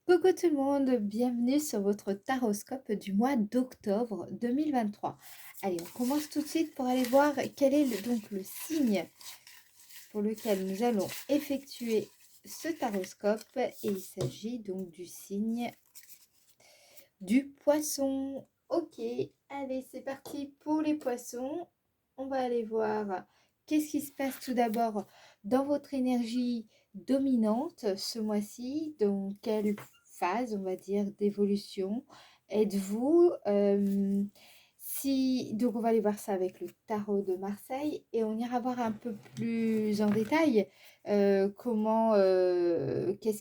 Coucou tout le monde, bienvenue sur votre taroscope du mois d'octobre 2023. Allez, on commence tout de suite pour aller voir quel est donc le signe pour lequel nous allons effectuer ce taroscope. Et il s'agit donc du signe du poisson. Ok, allez, c'est parti pour les poissons. On va aller voir qu'est-ce qui se passe tout d'abord dans votre énergie dominante ce mois-ci. Dans quelle phase, on va dire, d'évolution êtes-vous? Donc, on va aller voir ça avec le tarot de Marseille et on ira voir un peu plus en détail qu'est-ce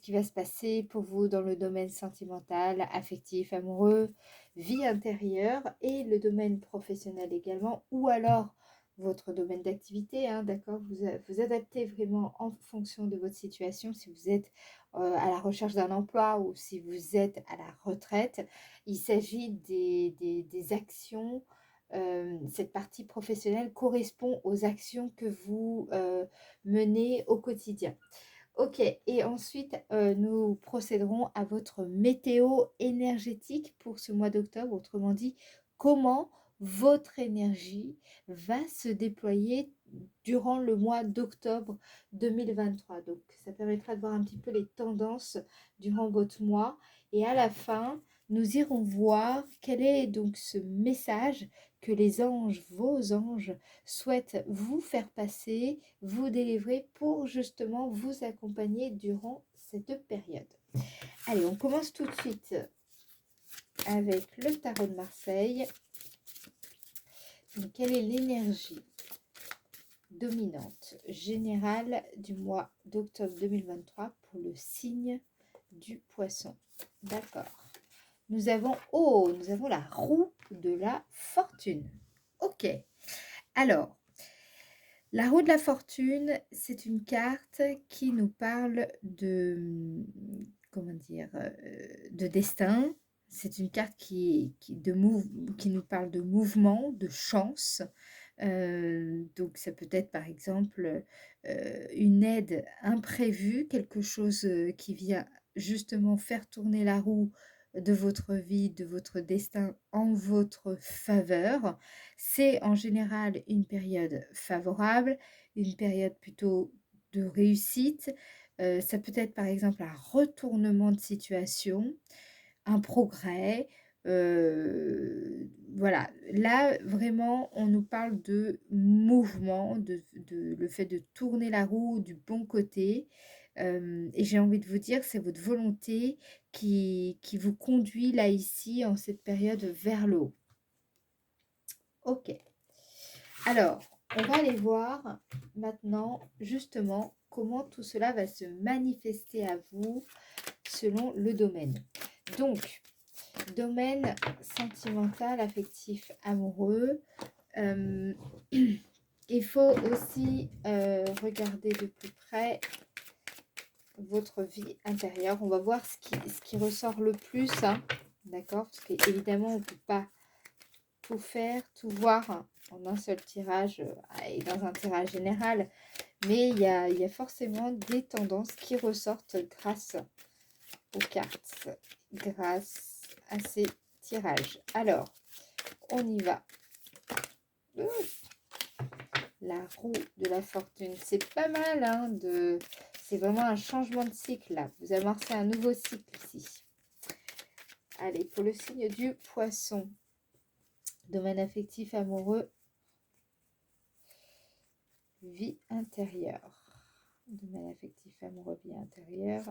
qui va se passer pour vous dans le domaine sentimental, affectif, amoureux, vie intérieure et le domaine professionnel également, ou alors votre domaine d'activité, hein, d'accord? Vous adaptez vraiment en fonction de votre situation, si vous êtes à la recherche d'un emploi ou si vous êtes à la retraite. Il s'agit des actions. Cette partie professionnelle correspond aux actions que vous menez au quotidien. Ok, et ensuite, nous procéderons à votre météo énergétique pour ce mois d'octobre. Autrement dit, comment votre énergie va se déployer durant le mois d'octobre 2023. Donc, ça permettra de voir un petit peu les tendances durant votre mois. Et à la fin, nous irons voir quel est donc ce message que les anges, vos anges, souhaitent vous faire passer, vous délivrer pour justement vous accompagner durant cette période. Allez, on commence tout de suite avec le tarot de Marseille. Donc, quelle est l'énergie dominante générale du mois d'octobre 2023 pour le signe du poisson? D'accord. Nous avons la roue de la fortune. Ok. Alors, la roue de la fortune, c'est une carte qui nous parle comment dire, de destin. C'est une carte qui nous parle de mouvement, de chance. Donc ça peut être par exemple une aide imprévue, quelque chose qui vient justement faire tourner la roue de votre vie, de votre destin en votre faveur. C'est en général une période favorable, une période plutôt de réussite. Ça peut être par exemple un retournement de situation, un progrès. Voilà, là vraiment on nous parle de mouvement, de le fait de tourner la roue du bon côté. Et j'ai envie de vous dire, c'est votre volonté qui vous conduit là ici en cette période vers le haut. Ok. Alors, on va aller voir maintenant justement comment tout cela va se manifester à vous selon le domaine. Donc, domaine sentimental, affectif, amoureux. Il faut aussi regarder de plus près votre vie intérieure. On va voir ce qui ressort le plus, hein, d'accord? Parce qu'évidemment, on ne peut pas tout faire, tout voir en un seul tirage et dans un tirage général. Mais il y a forcément des tendances qui ressortent grâce aux cartes, grâce à ces tirages. Alors, on y va. La roue de la fortune, c'est pas mal, hein, c'est vraiment un changement de cycle là. Vous amorcez un nouveau cycle ici. Allez, pour le signe du poisson, domaine affectif, amoureux, vie intérieure. Domaine affectif, amoureux, vie intérieure.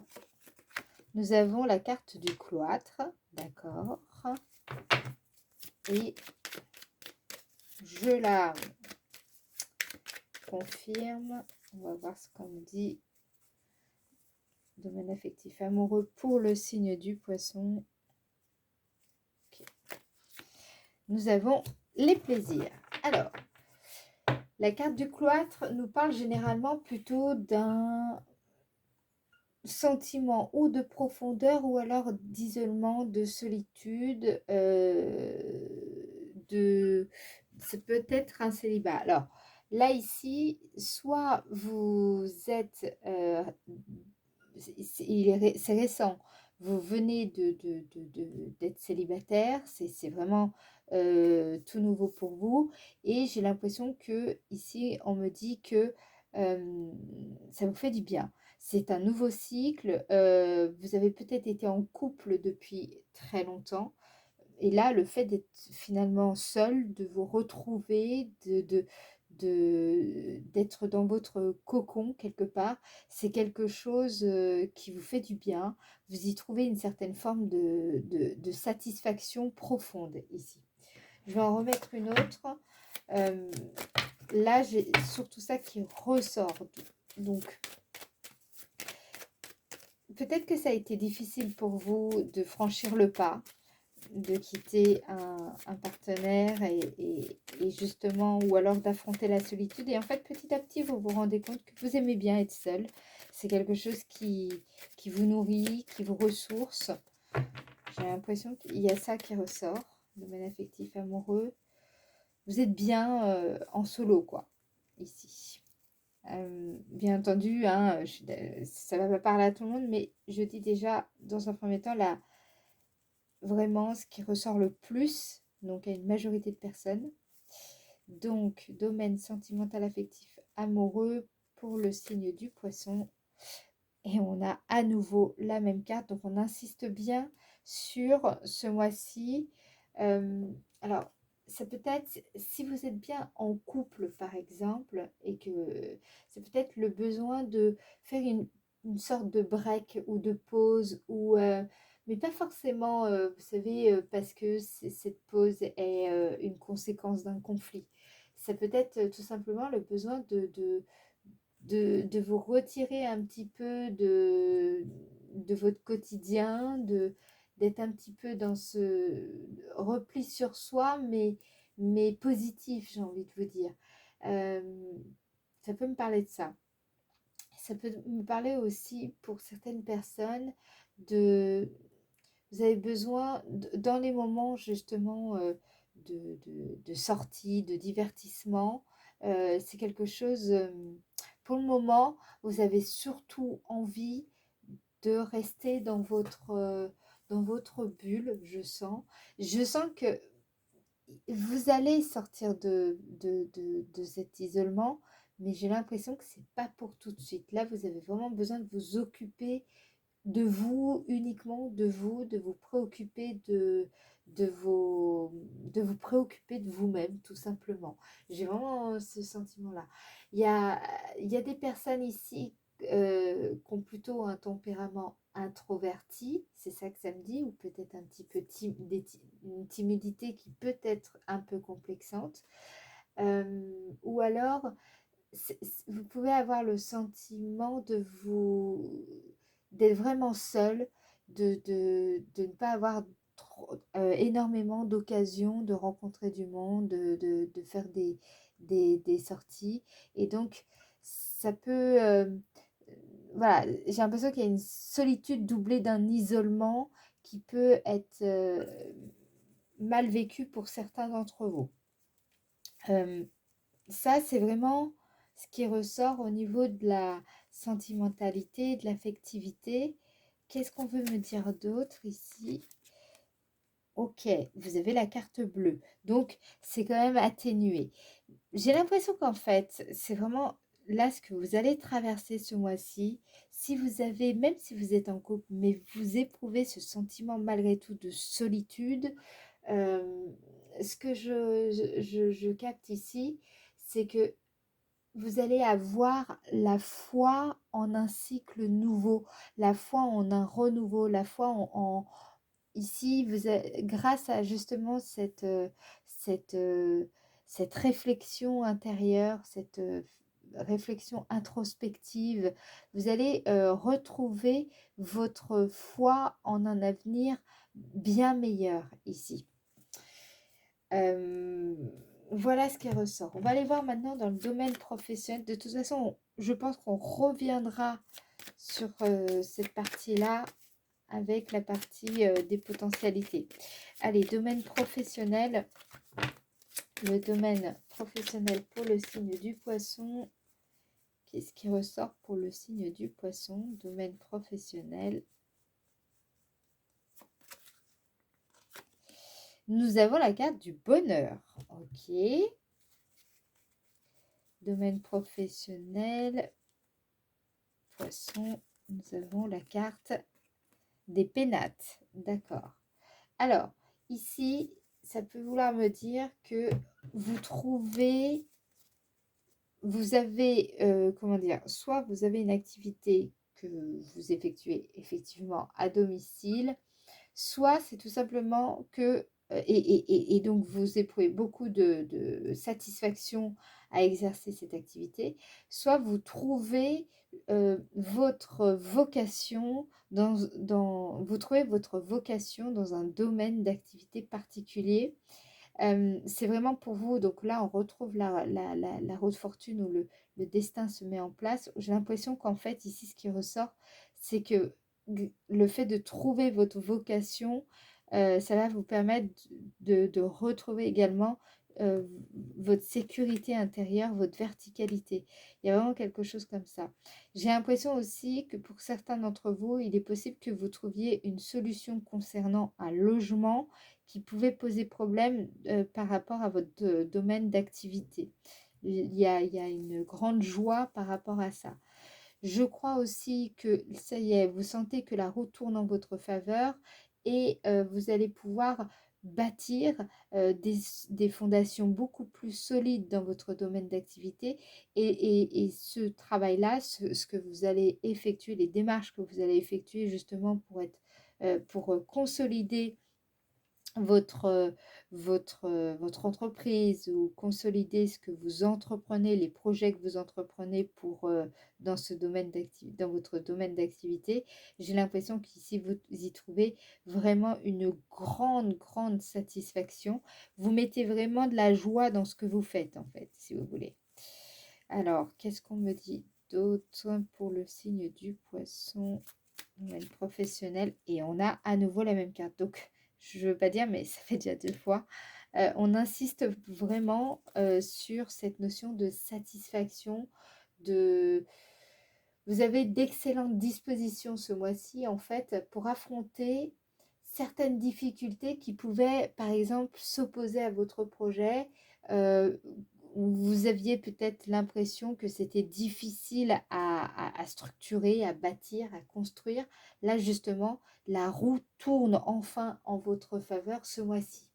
Nous avons la carte du cloître, d'accord. Et je la confirme. On va voir ce qu'on me dit. Domaine affectif amoureux pour le signe du poisson. Okay. Nous avons les plaisirs. Alors, la carte du cloître nous parle généralement plutôt d'un sentiment ou de profondeur ou alors d'isolement, de solitude, c'est peut-être un célibat. Alors, là ici, soit vous êtes, c'est récent, vous venez d'être célibataire, c'est vraiment tout nouveau pour vous. Et j'ai l'impression que ici, on me dit que ça vous fait du bien. C'est un nouveau cycle. Vous avez peut-être été en couple depuis très longtemps. Et là, le fait d'être finalement seul, de vous retrouver, d'être dans votre cocon quelque part, c'est quelque chose qui vous fait du bien. Vous y trouvez une certaine forme de satisfaction profonde ici. Je vais en remettre une autre. Euh, Là, j'ai surtout ça qui ressort. Donc, peut-être que ça a été difficile pour vous de franchir le pas, de quitter un partenaire et justement, ou alors d'affronter la solitude. Et en fait, petit à petit, vous vous rendez compte que vous aimez bien être seul. C'est quelque chose qui vous nourrit, qui vous ressource. J'ai l'impression qu'il y a ça qui ressort, domaine affectif amoureux. Vous êtes bien en solo, quoi, ici. Bien entendu, hein, ça va pas parler à tout le monde, mais je dis déjà, dans un premier temps, là, vraiment ce qui ressort le plus, donc à une majorité de personnes. Donc, domaine sentimental, affectif, amoureux pour le signe du poisson. Et on a à nouveau la même carte, donc on insiste bien sur ce mois-ci. Alors, ça peut être, si vous êtes bien en couple par exemple, et que c'est peut-être le besoin de faire une sorte de break ou de pause, ou, mais pas forcément, vous savez, parce que cette pause est une conséquence d'un conflit. Ça peut être tout simplement le besoin de vous retirer un petit peu de votre quotidien, d'être un petit peu dans ce repli sur soi, mais positif, j'ai envie de vous dire. Euh, Ça peut me parler de ça. Ça peut me parler aussi pour certaines personnes de... Vous avez besoin, dans les moments justement de sortie, de divertissement, c'est quelque chose, pour le moment, vous avez surtout envie de rester dans votre bulle, je sens. Je sens que vous allez sortir de cet isolement, mais j'ai l'impression que c'est pas pour tout de suite. Là, vous avez vraiment besoin de vous occuper de vous, uniquement de vous, de vous préoccuper de vous préoccuper de vous-même, tout simplement. J'ai vraiment ce sentiment-là. Il y a, il y a des personnes ici qui ont plutôt un tempérament introverti, c'est ça que ça me dit, ou peut-être un petit peu une timidité qui peut être un peu complexante. Ou alors, vous pouvez avoir le sentiment d'être vraiment seul, de ne pas avoir énormément d'occasions de rencontrer du monde, de faire des sorties. Et donc, ça peut... voilà, j'ai l'impression qu'il y a une solitude doublée d'un isolement qui peut être mal vécu pour certains d'entre vous. Ça, c'est vraiment ce qui ressort au niveau de la sentimentalité, de l'affectivité. Qu'est-ce qu'on veut me dire d'autre ici? Ok, vous avez la carte bleue, donc c'est quand même atténué. J'ai l'impression qu'en fait, c'est vraiment là ce que vous allez traverser ce mois-ci. Si vous avez, même si vous êtes en couple, mais vous éprouvez ce sentiment malgré tout de solitude, euh, ce que je capte ici, c'est que vous allez avoir la foi en un cycle nouveau, la foi en un renouveau, la foi ici, grâce à justement cette, euh, cette réflexion intérieure, cette réflexion introspective, vous allez retrouver votre foi en un avenir bien meilleur ici. Euh, voilà ce qui ressort. On va aller voir maintenant dans le domaine professionnel. De toute façon, je pense qu'on reviendra sur cette partie-là avec la partie des potentialités. Allez, domaine professionnel. Le domaine professionnel pour le signe du poisson. Qu'est-ce qui ressort pour le signe du poisson? Domaine professionnel. Nous avons la carte du bonheur. Ok. Domaine professionnel, poisson. Nous avons la carte des pénates. D'accord. Alors, ici, ça peut vouloir me dire que vous trouvez, vous avez, comment dire, soit vous avez une activité que vous effectuez effectivement à domicile, soit c'est tout simplement que, et donc vous éprouvez beaucoup de satisfaction à exercer cette activité, soit vous trouvez votre vocation vous trouvez votre vocation dans un domaine d'activité particulier. C'est vraiment pour vous, donc là on retrouve la roue de fortune où le destin se met en place. J'ai l'impression qu'en fait ici ce qui ressort, c'est que le fait de trouver votre vocation, ça va vous permettre de retrouver également euh, votre sécurité intérieure, votre verticalité. Il y a vraiment quelque chose comme ça. J'ai l'impression aussi que pour certains d'entre vous, il est possible que vous trouviez une solution concernant un logement qui pouvait poser problème par rapport à votre domaine d'activité. Il y a une grande joie par rapport à ça. Je crois aussi que ça y est, vous sentez que la roue tourne en votre faveur et vous allez pouvoir bâtir des fondations beaucoup plus solides dans votre domaine d'activité et ce travail-là, ce que vous allez effectuer, les démarches que vous allez effectuer justement pour consolider votre entreprise ou consolider ce que vous entreprenez, les projets que vous entreprenez dans dans votre domaine d'activité, j'ai l'impression qu'ici, vous y trouvez vraiment une grande, grande satisfaction. Vous mettez vraiment de la joie dans ce que vous faites, en fait, si vous voulez. Alors, qu'est-ce qu'on me dit d'autre pour le signe du poisson, domaine professionnel? Et on a à nouveau la même carte. Donc, je ne veux pas dire, mais ça fait déjà 2 fois. On insiste vraiment sur cette notion de satisfaction, de... Vous avez d'excellentes dispositions ce mois-ci, en fait, pour affronter certaines difficultés qui pouvaient, par exemple, s'opposer à votre projet. Euh, vous aviez peut-être l'impression que c'était difficile à structurer, à bâtir, à construire. Là, justement, la roue tourne enfin en votre faveur ce mois-ci.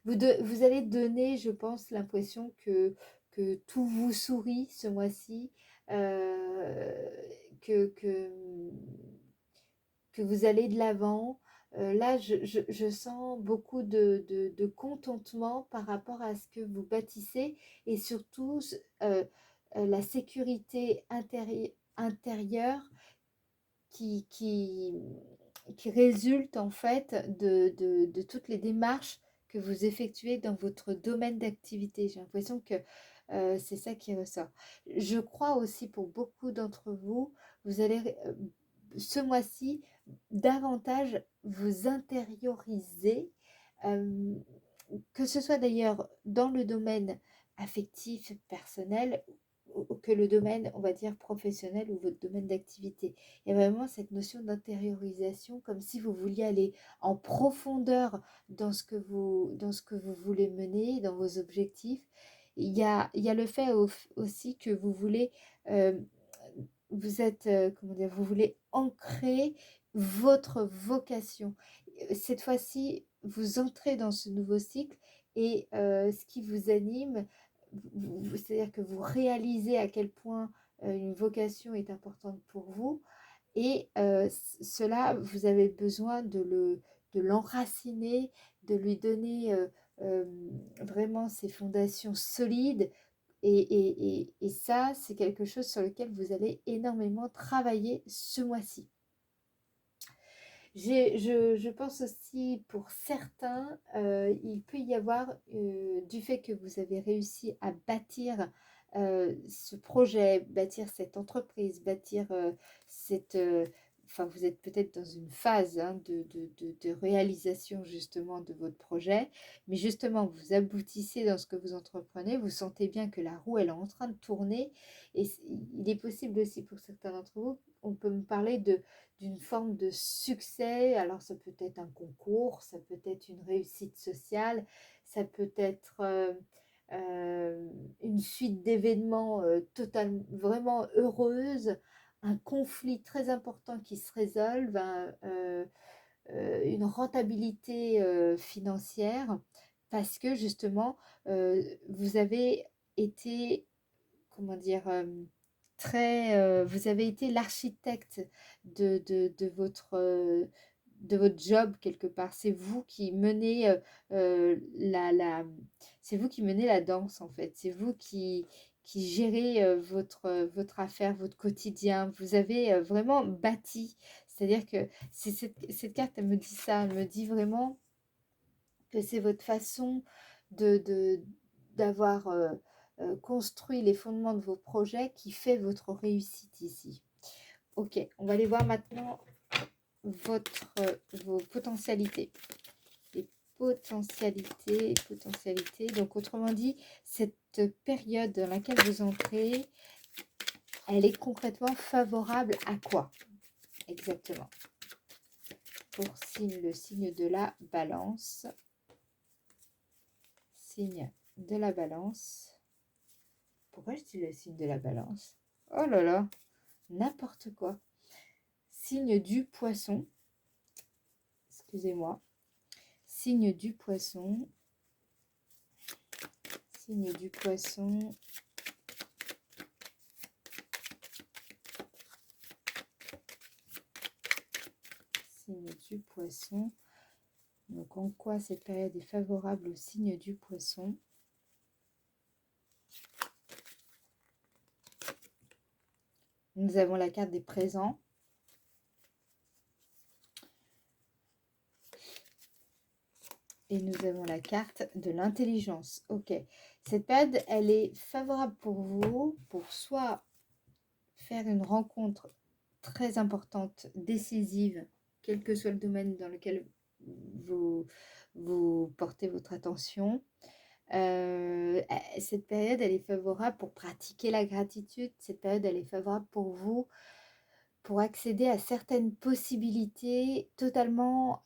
Vous allez donner, je pense, l'impression que tout vous sourit ce mois-ci, euh, que, que, que vous allez de l'avant. Là, je sens beaucoup de contentement par rapport à ce que vous bâtissez et surtout la sécurité intérieure qui, qui, qui résulte en fait de toutes les démarches que vous effectuez dans votre domaine d'activité. J'ai l'impression que c'est ça qui ressort. Je crois aussi pour beaucoup d'entre vous, vous allez ce mois-ci davantage vous intérioriser, euh, que ce soit d'ailleurs dans le domaine affectif, personnel, ou que le domaine, on va dire, professionnel ou votre domaine d'activité. Il y a vraiment cette notion d'intériorisation, comme si vous vouliez aller en profondeur dans ce que vous voulez mener, dans vos objectifs. Il y a le fait aussi que vous voulez, euh, vous êtes, comment dire, vous voulez ancrer votre vocation. Cette fois-ci, vous entrez dans ce nouveau cycle et ce qui vous anime, c'est-à-dire que vous réalisez à quel point une vocation est importante pour vous et cela, vous avez besoin de l'enraciner, de lui donner euh, vraiment ses fondations solides et ça, c'est quelque chose sur lequel vous allez énormément travailler ce mois-ci. Je pense aussi pour certains, il peut y avoir du fait que vous avez réussi à bâtir ce projet, bâtir cette entreprise, bâtir cette... Enfin, vous êtes peut-être dans une phase hein, de réalisation justement de votre projet, mais justement, vous aboutissez dans ce que vous entreprenez, vous sentez bien que la roue, elle est en train de tourner, et il est possible aussi pour certains d'entre vous on peut me parler d'une forme de succès. Alors ça peut être un concours, ça peut être une réussite sociale, ça peut être euh, une suite d'événements vraiment heureuse, un conflit très important qui se résolve, une rentabilité financière, parce que justement, vous avez été, comment dire, vous avez été l'architecte de votre job quelque part. C'est vous qui menez c'est vous qui menez la danse en fait. C'est vous qui gérez votre affaire, votre quotidien. Vous avez vraiment bâti. C'est-à-dire que cette carte, elle me dit ça. Elle me dit vraiment que c'est votre façon d'avoir construit les fondements de vos projets qui fait votre réussite ici. Ok, on va aller voir maintenant vos potentialités. Les potentialités. Donc, autrement dit, cette période dans laquelle vous entrez, elle est concrètement favorable à quoi exactement? Pour le signe de la balance. Signe de la balance. Pourquoi je dis le signe de la balance? Oh là là, n'importe quoi. Signe du poisson. Excusez-moi. Signe du poisson. Signe du poisson. Signe du poisson. Donc, en quoi cette période est favorable au signe du poisson? Nous avons la carte des présents. Et nous avons la carte de l'intelligence. Ok. Cette période, elle est favorable pour vous, pour soit faire une rencontre très importante, décisive, quel que soit le domaine dans lequel vous portez votre attention. Cette période, elle est favorable pour pratiquer la gratitude. Cette période, elle est favorable pour vous, pour accéder à certaines possibilités totalement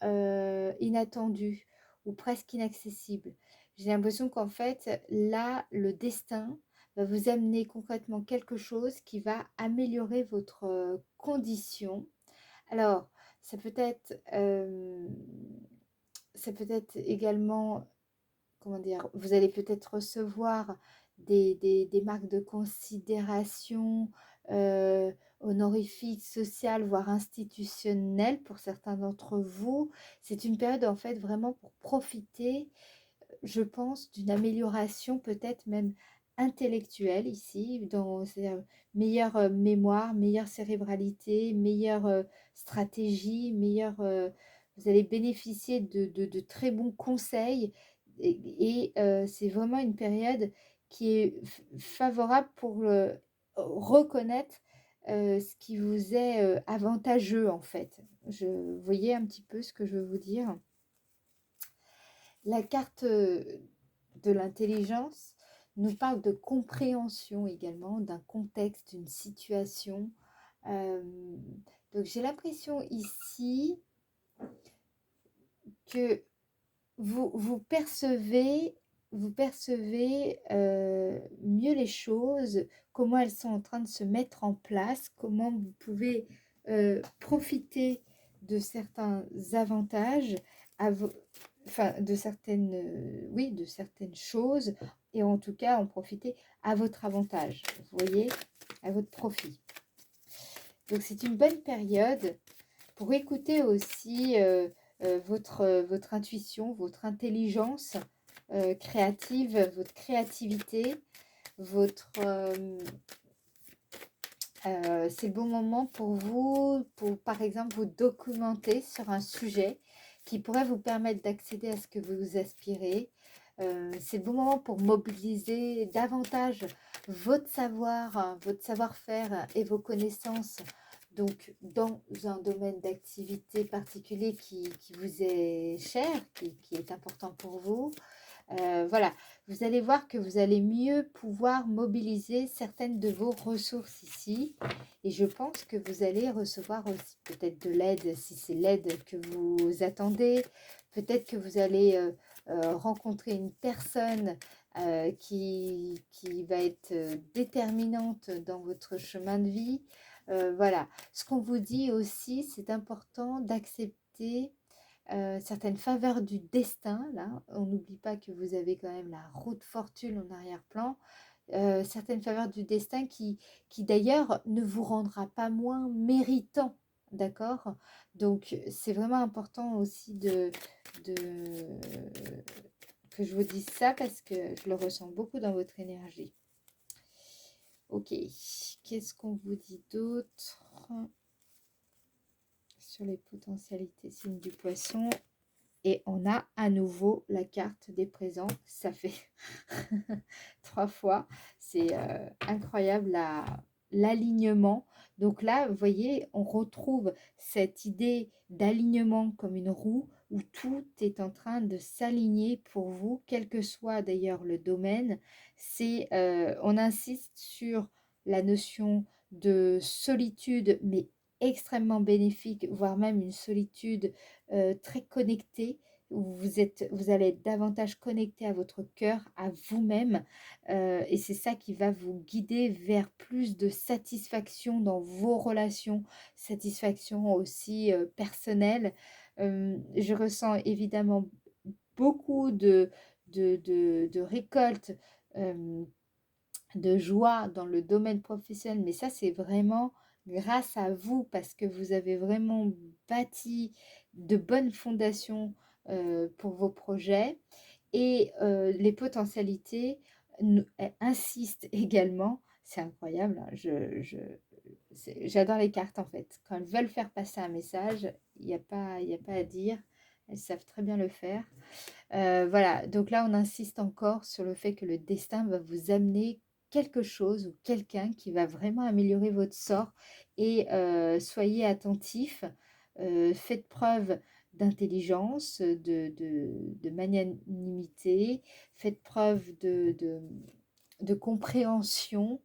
inattendues ou presque inaccessibles. J'ai l'impression qu'en fait, là, le destin va vous amener concrètement quelque chose qui va améliorer votre condition. Alors, ça peut être également, comment dire, vous allez peut-être recevoir des marques de considération honorifiques, sociales, voire institutionnelles pour certains d'entre vous. C'est une période en fait vraiment pour profiter, je pense, d'une amélioration peut-être même intellectuelle ici, c'est-à-dire meilleure mémoire, meilleure cérébralité, meilleure stratégie, vous allez bénéficier de très bons conseils et c'est vraiment une période qui est favorable pour reconnaître ce qui vous est avantageux en fait. Vous voyez un petit peu ce que je veux vous dire. La carte de l'intelligence nous parle de compréhension également, d'un contexte, d'une situation. Donc j'ai l'impression ici que vous percevez mieux les choses, comment elles sont en train de se mettre en place, comment vous pouvez profiter de certains avantages, de certaines choses, et en tout cas en profiter à votre avantage, vous voyez, à votre profit. Donc c'est une bonne période pour écouter aussi votre intuition, votre intelligence créative, votre créativité, c'est le bon moment pour vous, pour par exemple vous documenter sur un sujet qui pourrait vous permettre d'accéder à ce que vous aspirez. C'est le bon moment pour mobiliser davantage votre savoir-faire et vos connaissances, donc dans un domaine d'activité particulier qui vous est cher, qui est important pour vous. Voilà, vous allez voir que vous allez mieux pouvoir mobiliser certaines de vos ressources ici. Et je pense que vous allez recevoir aussi peut-être de l'aide, si c'est l'aide que vous attendez. Peut-être que vous allez rencontrer une personne qui va être déterminante dans votre chemin de vie. Voilà, ce qu'on vous dit aussi, c'est important d'accepter certaines faveurs du destin, là. On n'oublie pas que vous avez quand même la roue de fortune en arrière-plan. Certaines faveurs du destin qui d'ailleurs ne vous rendra pas moins méritant, d'accord? Donc c'est vraiment important aussi de que je vous dise ça parce que je le ressens beaucoup dans votre énergie. Ok, qu'est-ce qu'on vous dit d'autre sur les potentialités signes du poisson? Et on a à nouveau la carte des présents. Ça fait 3 fois. C'est incroyable l'alignement. Donc là, vous voyez, on retrouve cette idée d'alignement comme une roue où tout est en train de s'aligner pour vous, quel que soit d'ailleurs le domaine. On insiste sur la notion de solitude, mais extrêmement bénéfique, voire même une solitude très connecté, où vous allez être davantage connecté à votre cœur, à vous-même, et c'est ça qui va vous guider vers plus de satisfaction dans vos relations, satisfaction aussi personnelle. Je ressens évidemment beaucoup de récoltes, de joie dans le domaine professionnel, mais ça c'est vraiment grâce à vous parce que vous avez vraiment bâti de bonnes fondations pour vos projets et les potentialités insistent également. C'est incroyable, hein, j'adore les cartes en fait. Quand elles veulent faire passer un message, il y a pas à dire. Elles savent très bien le faire. Voilà, donc là, on insiste encore sur le fait que le destin va vous amener quelque chose ou quelqu'un qui va vraiment améliorer votre sort et soyez attentifs, faites preuve d'intelligence, de magnanimité, faites preuve de compréhension.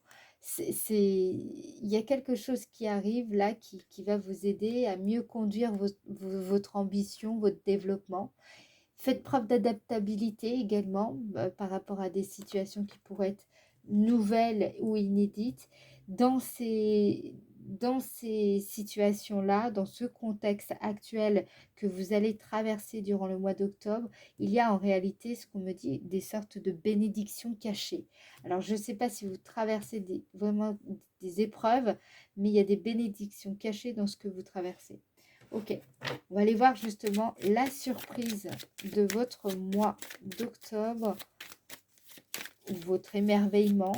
Il y a quelque chose qui arrive là qui va vous aider à mieux conduire votre ambition, votre développement. Faites preuve d'adaptabilité également par rapport à des situations qui pourraient être nouvelles ou inédites. Dans ces situations-là, dans ce contexte actuel que vous allez traverser durant le mois d'octobre, il y a en réalité ce qu'on me dit des sortes de bénédictions cachées. Alors je ne sais pas si vous traversez vraiment des épreuves, mais il y a des bénédictions cachées dans ce que vous traversez. Ok, on va aller voir justement la surprise de votre mois d'octobre, ou votre émerveillement.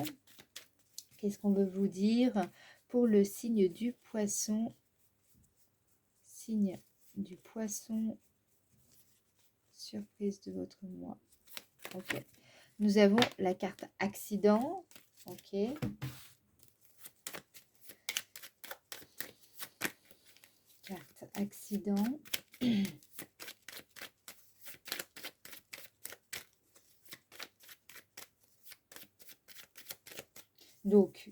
Qu'est-ce qu'on veut vous dire pour le signe du poisson? Signe du poisson, surprise de votre mois. Ok, nous avons la carte accident. Ok. Carte accident. Donc,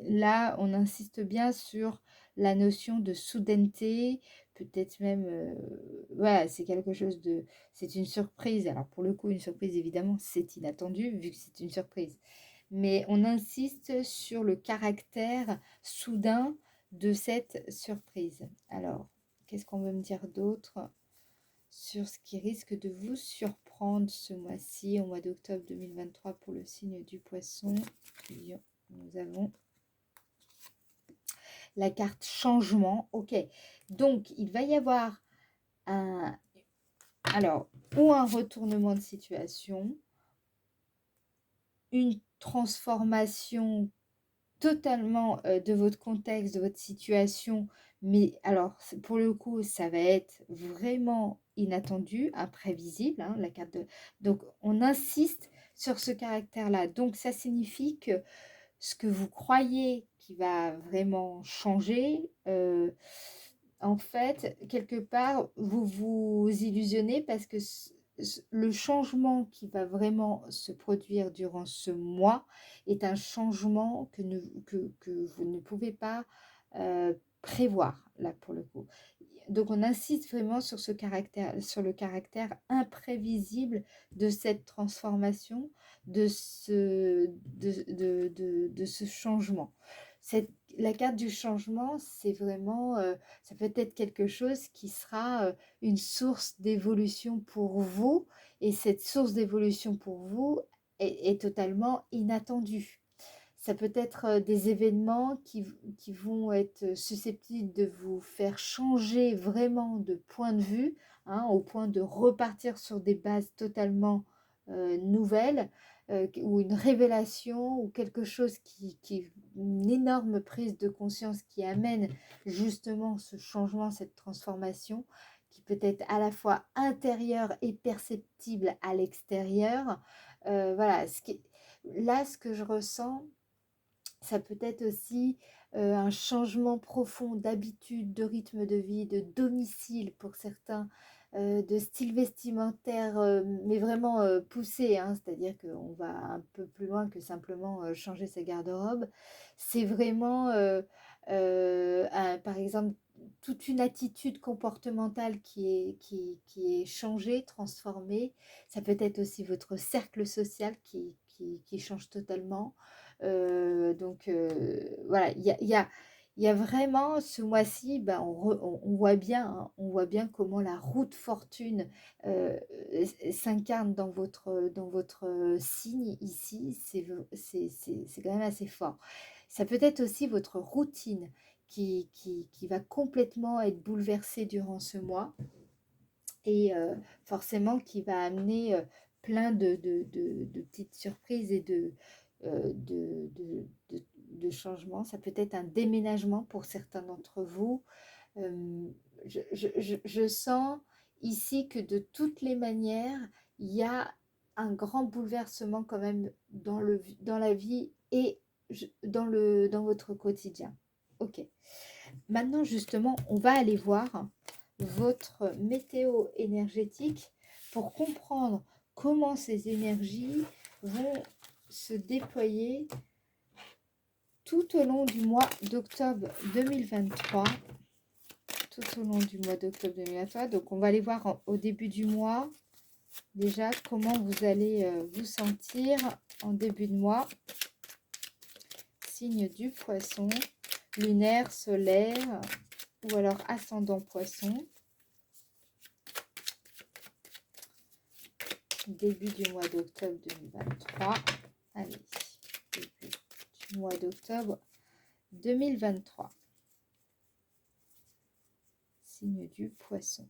là, on insiste bien sur la notion de soudaineté, peut-être même, voilà, c'est quelque chose de, c'est une surprise. Alors, pour le coup, une surprise, évidemment, c'est inattendu, vu que c'est une surprise. Mais on insiste sur le caractère soudain de cette surprise. Alors, qu'est-ce qu'on veut me dire d'autre sur ce qui risque de vous surprendre ce mois-ci, au mois d'octobre 2023 pour le signe du poisson? Nous avons la carte changement. Ok, donc il va y avoir ou un retournement de situation, une transformation totalement de votre contexte, de votre situation, mais alors pour le coup ça va être vraiment inattendu, imprévisible, hein, la carte de... Donc on insiste sur ce caractère là, donc ça signifie que ce que vous croyez qui va vraiment changer, en fait quelque part vous vous illusionnez parce que le changement qui va vraiment se produire durant ce mois est un changement que vous ne pouvez pas prévoir, là, pour le coup. Donc, on insiste vraiment sur ce caractère, sur le caractère imprévisible de cette transformation, de ce changement. La carte du changement, c'est vraiment, ça peut être quelque chose qui sera une source d'évolution pour vous, et cette source d'évolution pour vous est totalement inattendue. Ça peut être des événements qui vont être susceptibles de vous faire changer vraiment de point de vue, hein, au point de repartir sur des bases totalement nouvelles, ou une révélation, ou quelque chose une énorme prise de conscience qui amène justement ce changement, cette transformation, qui peut être à la fois intérieure et perceptible à l'extérieur. Voilà, là, ce que je ressens, ça peut être aussi un changement profond d'habitude, de rythme de vie, de domicile pour certains, de style vestimentaire, mais vraiment poussé, hein, c'est-à-dire qu'on va un peu plus loin que simplement changer sa garde-robe. C'est vraiment, par exemple, toute une attitude comportementale qui est changée, transformée. Ça peut être aussi votre cercle social qui change totalement. Donc voilà, il y a vraiment ce mois-ci, ben, on voit bien, hein, on voit bien comment la route fortune s'incarne dans votre signe ici. C'est quand même assez fort. Ça peut être aussi votre routine qui va complètement être bouleversée durant ce mois, et forcément qui va amener plein de petites surprises et de changements. Ça peut être un déménagement pour certains d'entre vous. Euh, je sens ici que de toutes les manières, il y a un grand bouleversement quand même dans la vie, et dans votre quotidien. Ok. Maintenant, justement, on va aller voir votre météo énergétique pour comprendre comment ces énergies vont se déployer tout au long du mois d'octobre 2023. Tout au long du mois d'octobre 2023. Donc, on va aller voir au début du mois, déjà, comment vous allez vous sentir en début de mois. Signe du poisson, lunaire, solaire, ou alors ascendant poisson. Début du mois d'octobre 2023. Allez, début du mois d'octobre 2023. Signe du poisson.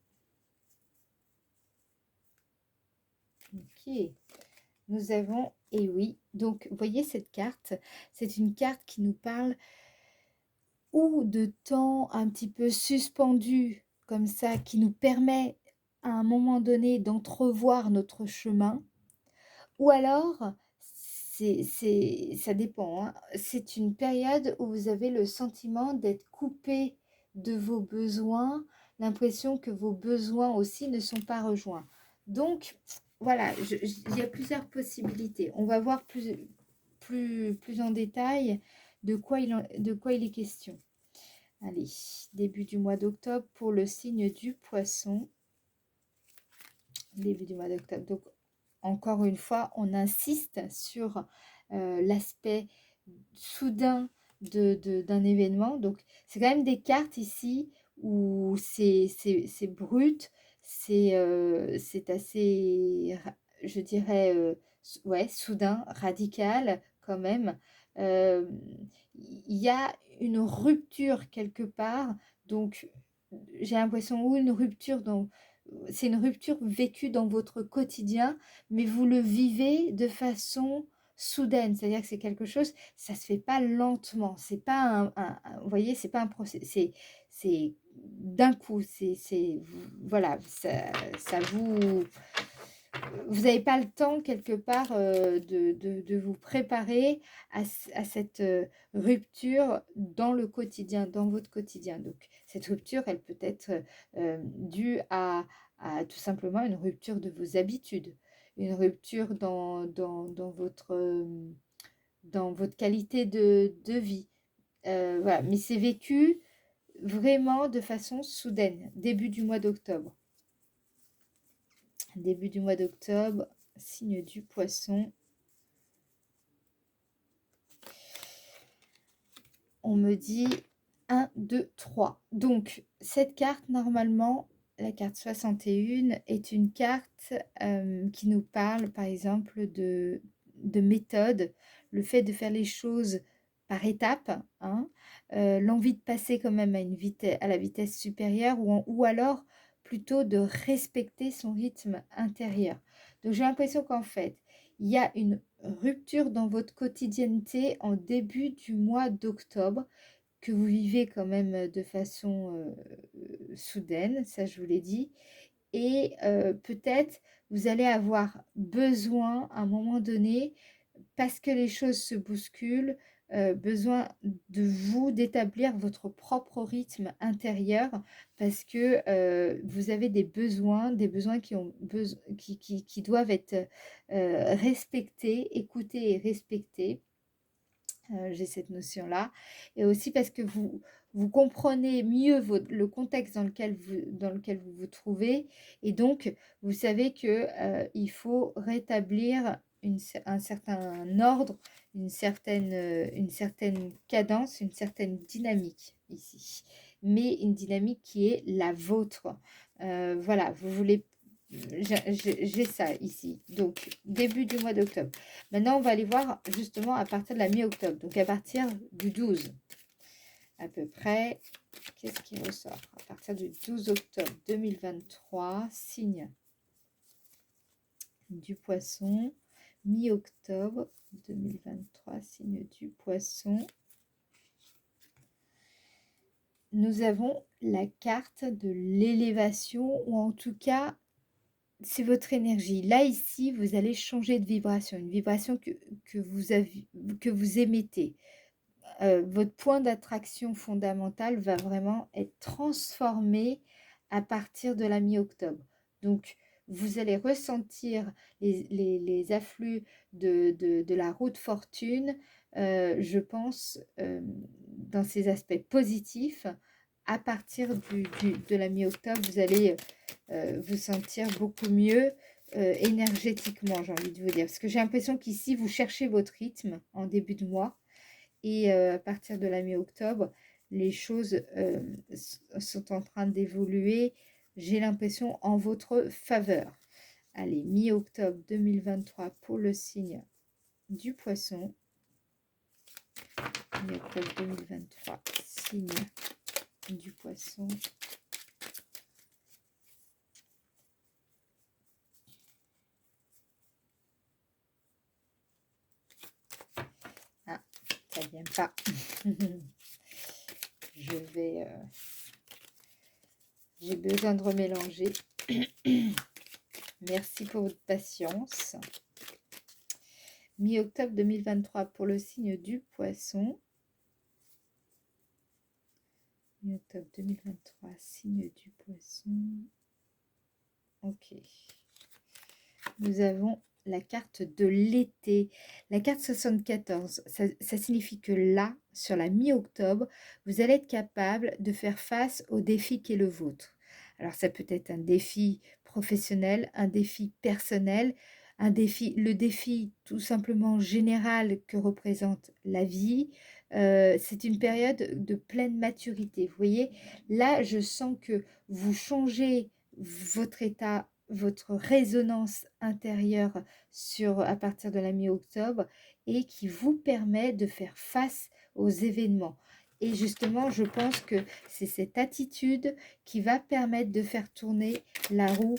Ok. Nous avons, et oui, donc vous voyez cette carte, c'est une carte qui nous parle ou de temps un petit peu suspendu, comme ça, qui nous permet à un moment donné d'entrevoir notre chemin, ou alors, ça dépend, hein, c'est une période où vous avez le sentiment d'être coupé de vos besoins, l'impression que vos besoins aussi ne sont pas rejoints. Donc, voilà, il y a plusieurs possibilités. On va voir plus en détail de quoi il est question. Allez, début du mois d'octobre pour le signe du poisson. Début du mois d'octobre. Donc, encore une fois, on insiste sur l'aspect soudain d'un événement. Donc, c'est quand même des cartes ici où c'est brut, c'est assez, je dirais, ouais, soudain, radical quand même. Euh, Il y a une rupture quelque part. Donc, j'ai l'impression, ou une rupture c'est une rupture vécue dans votre quotidien, mais vous le vivez de façon soudaine. C'est-à-dire que c'est quelque chose, ça se fait pas lentement. C'est pas vous voyez, c'est pas un procès. C'est d'un coup. Voilà, ça vous n'avez pas le temps quelque part de vous préparer à cette rupture dans le quotidien, dans votre quotidien. Donc, cette rupture, elle peut être due à tout simplement une rupture de vos habitudes, une rupture dans votre qualité de vie. Voilà, mais c'est vécu vraiment de façon soudaine, début du mois d'octobre. Début du mois d'octobre, signe du poisson. On me dit 1, 2, 3. Donc, cette carte, normalement, la carte 61, est une carte qui nous parle, par exemple, de méthode, le fait de faire les choses par étapes, hein, l'envie de passer quand même à la vitesse supérieure ou alors plutôt de respecter son rythme intérieur. Donc, j'ai l'impression qu'en fait, il y a une rupture dans votre quotidienneté en début du mois d'octobre que vous vivez quand même de façon soudaine, ça je vous l'ai dit, et peut-être vous allez avoir besoin à un moment donné, parce que les choses se bousculent, besoin de vous d'établir votre propre rythme intérieur parce que vous avez des besoins qui doivent être respectés, écoutés et respectés. J'ai cette notion-là. Et aussi parce que vous comprenez mieux le contexte dans lequel vous vous trouvez. Et donc, vous savez que il faut rétablir un certain ordre, une certaine cadence, une certaine dynamique ici. Mais une dynamique qui est la vôtre. Voilà, vous voulez... J'ai ça ici. Donc, début du mois d'octobre. Maintenant, on va aller voir justement à partir de la mi-octobre, donc à partir du 12 à peu près. Qu'est-ce qui ressort? À partir du 12 octobre 2023, signe du poisson, mi-octobre 2023, signe du poisson. Nous avons la carte de l'élévation, ou en tout cas, c'est votre énergie. Là, ici, vous allez changer de vibration, une vibration que vous émettez. Votre point d'attraction fondamental va vraiment être transformé à partir de la mi-octobre. Donc, vous allez ressentir les afflux de la roue de fortune, je pense, dans ses aspects positifs. À partir de la mi-octobre, vous allez vous sentir beaucoup mieux énergétiquement, j'ai envie de vous dire. Parce que j'ai l'impression qu'ici, vous cherchez votre rythme en début de mois. Et à partir de la mi-octobre, les choses sont en train d'évoluer, j'ai l'impression, en votre faveur. Allez, mi-octobre 2023 pour le signe du poisson. Mi-octobre 2023, signe du poisson. Ah, ça ne vient pas. J'ai besoin de remélanger. Merci pour votre patience. Mi-octobre 2023 pour le signe du poisson. Mi-octobre 2023, signe du poisson. Ok. Nous avons la carte de l'été. La carte 74, ça signifie que là, sur la mi-octobre, vous allez être capable de faire face au défi qui est le vôtre. Alors, ça peut être un défi professionnel, un défi personnel, le défi tout simplement général que représente la vie. C'est une période de pleine maturité. Vous voyez, là, je sens que vous changez votre état, votre résonance intérieure à partir de la mi-octobre et qui vous permet de faire face aux événements. Et justement, je pense que c'est cette attitude qui va permettre de faire tourner la roue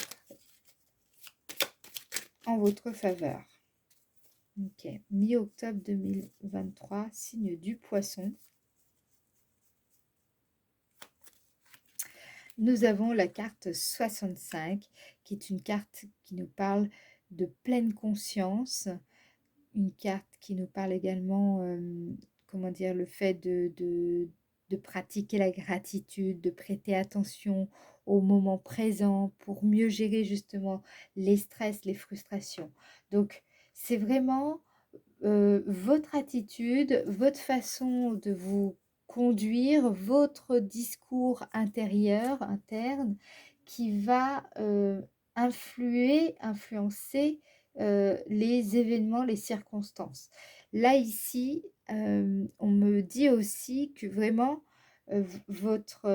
en votre faveur. Ok, mi-octobre 2023, signe du poisson. Nous avons la carte 65, qui est une carte qui nous parle de pleine conscience, une carte qui nous parle également, comment dire, le fait de pratiquer la gratitude, de prêter attention au moment présent, pour mieux gérer justement les stress, les frustrations. Donc, c'est vraiment votre attitude, votre façon de vous conduire, votre discours intérieur, interne, qui va influencer les événements, les circonstances. Là, ici, on me dit aussi que vraiment, votre,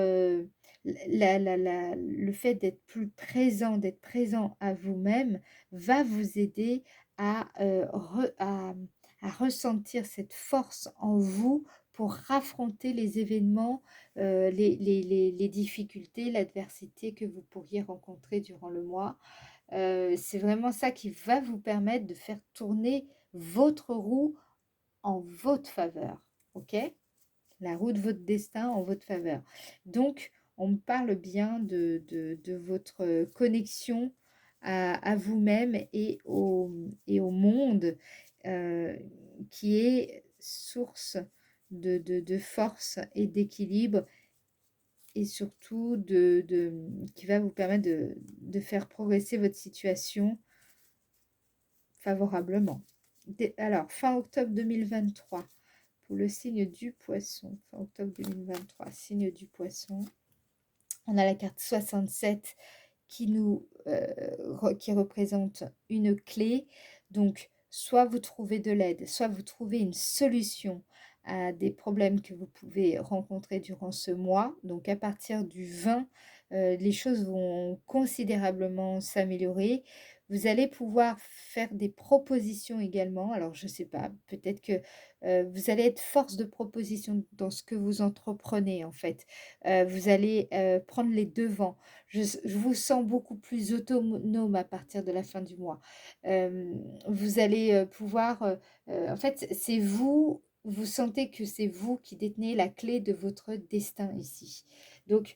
le fait d'être présent à vous-même va vous aider à, à ressentir cette force en vous pour affronter les événements, les difficultés, l'adversité que vous pourriez rencontrer durant le mois. C'est vraiment ça qui va vous permettre de faire tourner votre roue en votre faveur. OK? La roue de votre destin en votre faveur. Donc, on me parle bien de votre connexion à vous-même et au monde euh, qui est source de force et d'équilibre et surtout qui va vous permettre de faire progresser votre situation favorablement. Alors, fin octobre 2023, pour le signe du poisson, fin octobre 2023, signe du poisson, on a la carte 67 qui représente une clé. Donc, soit vous trouvez de l'aide, soit vous trouvez une solution à des problèmes que vous pouvez rencontrer durant ce mois. Donc, à partir du 20, les choses vont considérablement s'améliorer. Vous allez pouvoir faire des propositions également. Alors, je ne sais pas, peut-être que vous allez être force de proposition dans ce que vous entreprenez, en fait. Vous allez prendre les devants. Je vous sens beaucoup plus autonome à partir de la fin du mois. Vous allez pouvoir, en fait, c'est vous, vous sentez que c'est vous qui détenez la clé de votre destin ici. Donc,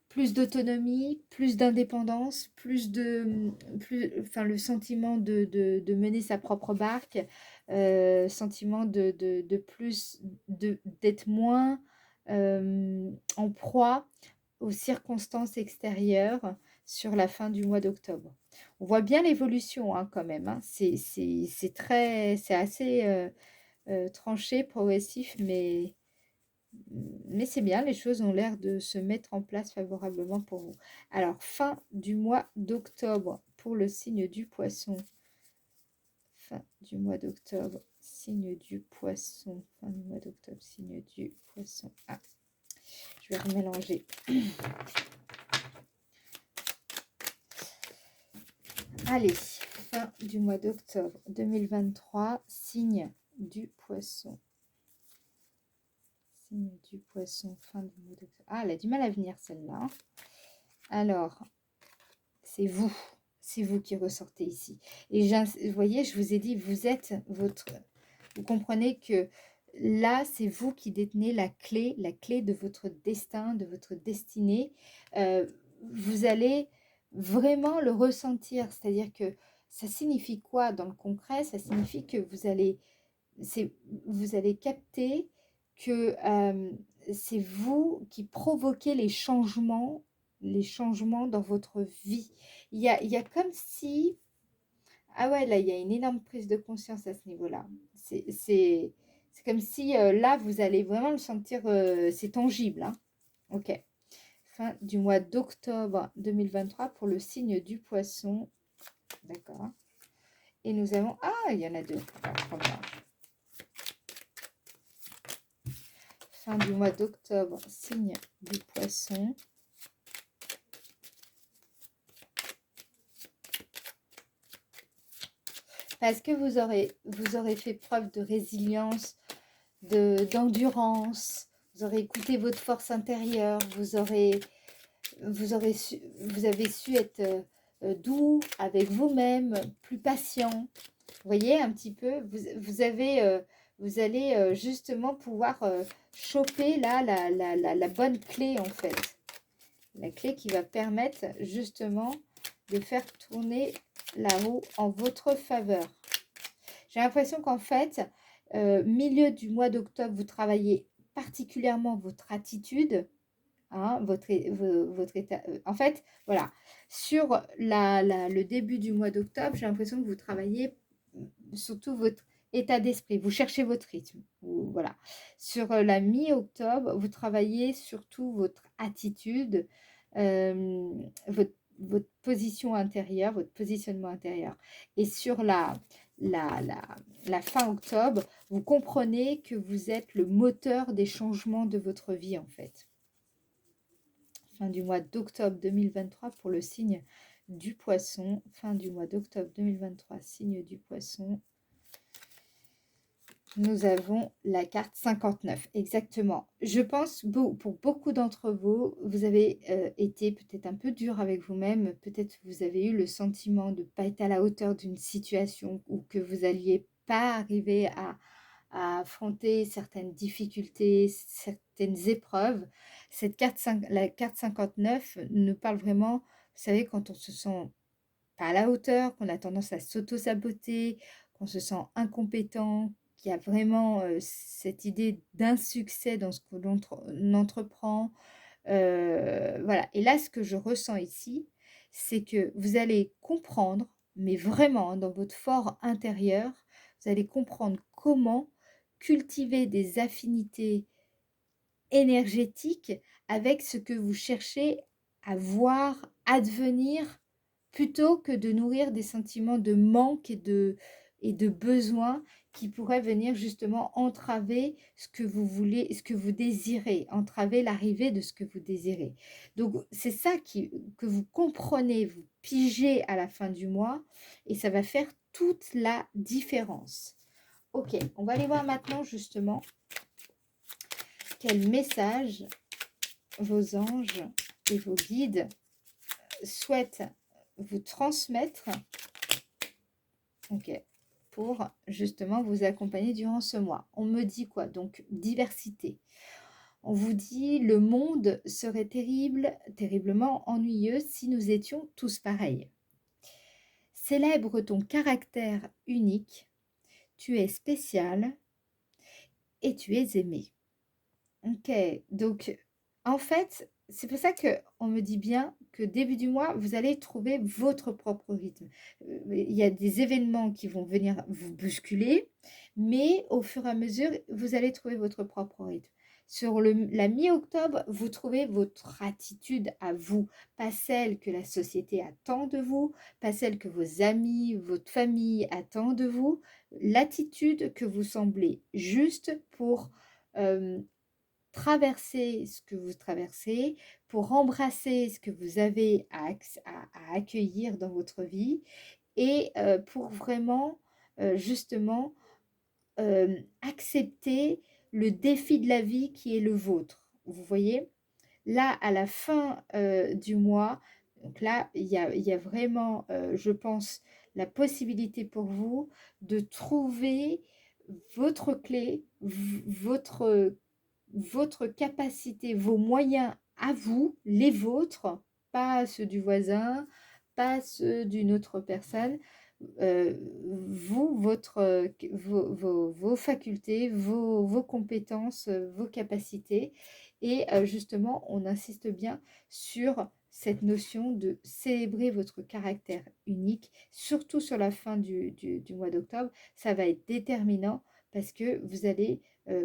plus d'autonomie, plus d'indépendance, enfin, le sentiment de mener sa propre barque, sentiment de plus, d'être moins en proie aux circonstances extérieures sur la fin du mois d'octobre. On voit bien l'évolution hein, quand même. Hein. C'est assez tranché, progressif, mais c'est bien, les choses ont l'air de se mettre en place favorablement pour vous. Alors, fin du mois d'octobre pour le signe du poisson. Fin du mois d'octobre, signe du poisson. Fin du mois d'octobre, signe du poisson. Ah, je vais remélanger. Allez, fin du mois d'octobre 2023, signe du poisson. Signe du poisson, fin du mois d'octobre. Ah, elle a du mal à venir celle-là. Alors, c'est vous qui ressortez ici. Et vous voyez, je vous ai dit, vous êtes votre... Vous comprenez que là, c'est vous qui détenez la clé de votre destin, de votre destinée. Vous allez vraiment le ressentir. C'est-à-dire que ça signifie quoi dans le concret? Ça signifie que vous allez capter que c'est vous qui provoquez les changements dans votre vie. Il y a comme si... Ah ouais, là, il y a une énorme prise de conscience à ce niveau-là. C'est comme si là, vous allez vraiment le sentir, c'est tangible. Hein. Ok. Fin du mois d'octobre 2023 pour le signe du poisson. D'accord. Et nous avons... Ah, il y en a deux. Alors, fin du mois d'octobre, signe du poisson. Parce que vous aurez fait preuve de résilience, d'endurance, vous aurez écouté votre force intérieure, vous avez su être doux avec vous-même, plus patient. Vous voyez un petit peu, vous allez justement pouvoir choper là la bonne clé en fait. La clé qui va permettre justement de faire tourner la roue en votre faveur. J'ai l'impression qu'en fait, milieu du mois d'octobre, vous travaillez particulièrement votre attitude. hein, votre état. En fait, voilà, sur le début du mois d'octobre, j'ai l'impression que vous travaillez surtout votre état d'esprit, vous cherchez votre rythme. Voilà. Sur la mi-octobre, vous travaillez surtout votre attitude, votre position intérieure, votre positionnement intérieur. Et sur la, la, la fin octobre, vous comprenez que vous êtes le moteur des changements de votre vie, en fait. Fin du mois d'octobre 2023 pour le signe du Poisson. Fin du mois d'octobre 2023, signe du Poisson. Nous avons la carte 59, exactement. Je pense, pour beaucoup d'entre vous, vous avez été peut-être un peu dur avec vous-même. Peut-être vous avez eu le sentiment de ne pas être à la hauteur d'une situation ou que vous n'alliez pas arriver à affronter certaines difficultés, certaines épreuves. La carte 59 nous parle vraiment, vous savez, quand on se sent pas à la hauteur, qu'on a tendance à s'auto-saboter, qu'on se sent incompétent, qu'il y a vraiment cette idée d'insuccès dans ce que l'on entreprend. Voilà. Et là, ce que je ressens ici, c'est que vous allez comprendre, mais vraiment hein, dans votre fort intérieur, vous allez comprendre comment cultiver des affinités énergétiques avec ce que vous cherchez à voir advenir plutôt que de nourrir des sentiments de manque et de besoin qui pourraient venir justement entraver ce que vous voulez, ce que vous désirez, entraver l'arrivée de ce que vous désirez. Donc c'est ça que vous comprenez, vous pigez à la fin du mois et ça va faire toute la différence. Ok, on va aller voir maintenant justement quel message vos anges et vos guides souhaitent vous transmettre, ok, pour justement vous accompagner durant ce mois. On me dit quoi? Donc, diversité. On vous dit, le monde serait terriblement ennuyeux si nous étions tous pareils. Célèbre ton caractère unique, tu es spécial et tu es aimé. Ok, donc en fait, c'est pour ça qu'on me dit bien que début du mois, vous allez trouver votre propre rythme. Il y a des événements qui vont venir vous bousculer, mais au fur et à mesure, vous allez trouver votre propre rythme. Sur la mi-octobre, vous trouvez votre attitude à vous, pas celle que la société attend de vous, pas celle que vos amis, votre famille attend de vous, l'attitude que vous semblez juste pour traverser ce que vous traversez, pour embrasser ce que vous avez à accueillir dans votre vie et pour vraiment justement accepter le défi de la vie qui est le vôtre. Vous voyez, là, à la fin du mois, donc là, il y a vraiment, je pense, la possibilité pour vous de trouver votre clé, votre capacité, vos moyens à vous, les vôtres, pas ceux du voisin, pas ceux d'une autre personne, vous, vos facultés, vos compétences, vos capacités. Et justement, on insiste bien sur cette notion de célébrer votre caractère unique, surtout sur la fin du mois d'octobre. Ça va être déterminant parce que vous allez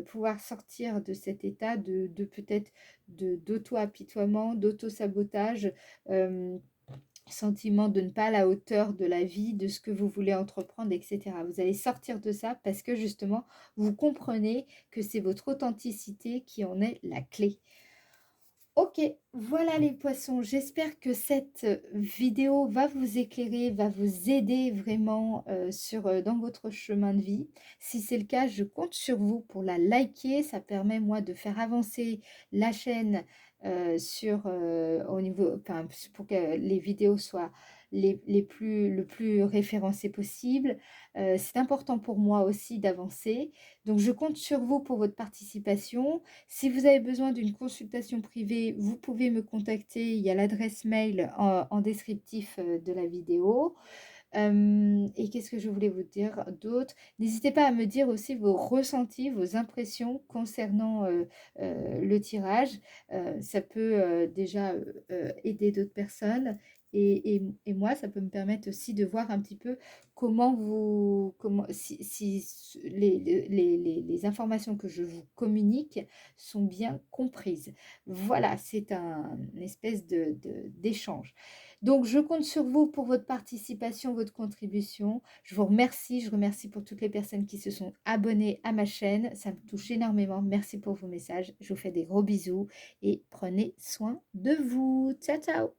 pouvoir sortir de cet état de peut-être d'auto-apitoiement, d'auto-sabotage, sentiment de ne pas à la hauteur de la vie, de ce que vous voulez entreprendre, etc. Vous allez sortir de ça parce que justement, vous comprenez que c'est votre authenticité qui en est la clé. Ok, voilà les poissons, j'espère que cette vidéo va vous éclairer, va vous aider vraiment dans votre chemin de vie. Si c'est le cas, je compte sur vous pour la liker, ça permet moi de faire avancer la chaîne au niveau, enfin, pour que les vidéos soient le plus référencées possible. C'est important pour moi aussi d'avancer, donc je compte sur vous pour votre participation. Si vous avez besoin d'une consultation privée, vous pouvez me contacter. Il y a l'adresse mail en descriptif de la vidéo. Et qu'est-ce que je voulais vous dire d'autre? N'hésitez pas à me dire aussi vos ressentis, vos impressions concernant, le tirage. Ça peut, déjà, aider d'autres personnes et moi, ça peut me permettre aussi de voir un petit peu comment si les informations que je vous communique sont bien comprises. Voilà, c'est une espèce d'échange. Donc, je compte sur vous pour votre participation, votre contribution. Je vous remercie. Je remercie pour toutes les personnes qui se sont abonnées à ma chaîne. Ça me touche énormément. Merci pour vos messages. Je vous fais des gros bisous et prenez soin de vous. Ciao, ciao!